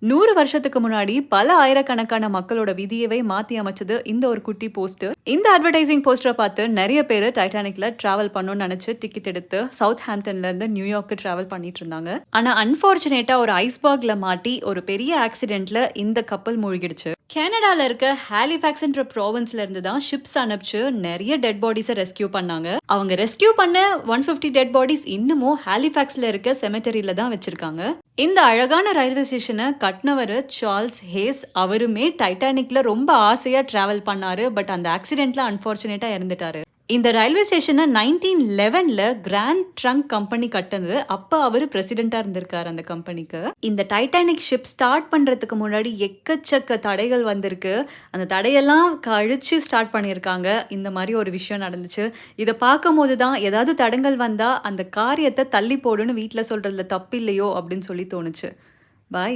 100 வருஷத்துக்கு முன்னாடி பல ஆயிரக்கணக்கான மக்களோட விதியவே மாத்தி அமைச்சது இந்த ஒரு குட்டி போஸ்டர். இந்த அட்வர்டைசிங் போஸ்டரை பார்த்து நிறைய பேர் டைட்டானிக்ல டிராவல் பண்ணணும்னு நினைச்சு டிக்கெட் எடுத்து சவுத் ஹாம்ப்டன்ல இருந்து நியூயார்க்கு டிராவல் பண்ணிட்டு இருந்தாங்க. ஆனா அன்பார்ச்சுனேட்டா ஒரு ஐஸ்பர்க்ல மாட்டி ஒரு பெரிய ஆக்சிடென்ட்ல இந்த கப்பல் மூழ்கிடுச்சு. கனடால இருக்க ஹாலிஃபாக்ஸ்ன்ற ப்ராவின்ஸ்ல இருந்து தான் ஷிப்ஸ் அனுப்பிச்சு நிறைய டெட் பாடிஸை ரெஸ்கியூ பண்ணாங்க. அவங்க ரெஸ்கியூ பண்ண 150 டெட் பாடிஸ் இன்னமும் ஹாலிஃபாக்ஸ்ல இருக்க செமெட்டரியில தான் வச்சிருக்காங்க. இந்த அழகான ரயில்வே ஸ்டேஷனை கட்டினவர் சார்ல்ஸ் ஹேஸ். அவருமே டைட்டானிக்ல ரொம்ப ஆசையா டிராவல் பண்ணாரு. பட் அந்த ஆக்சிடென்ட்ல அன்பார்ச்சுனேட்டா இறந்துட்டாரு. இந்த ரயில்வே ஸ்டேஷனை 1911ல கிராண்ட் ட்ரங்க் கம்பெனி கட்டினது. அப்ப அவரு பிரசிடென்டா இருந்திருக்காரு அந்த கம்பெனிக்கு. இந்த டைட்டானிக் ஷிப் ஸ்டார்ட் பண்றதுக்கு முன்னாடி எக்கச்சக்க தடைகள் வந்திருக்கு. அந்த தடையெல்லாம் கழிச்சு ஸ்டார்ட் பண்ணியிருக்காங்க. இந்த மாதிரி ஒரு விஷயம் நடந்துச்சு. இதை பார்க்கும் போது தான் ஏதாவது தடங்கள் வந்தா அந்த காரியத்தை தள்ளி போடுன்னு வீட்டில் சொல்றதுல தப்பு இல்லையோ அப்படின்னு சொல்லி தோணுச்சு. பாய்.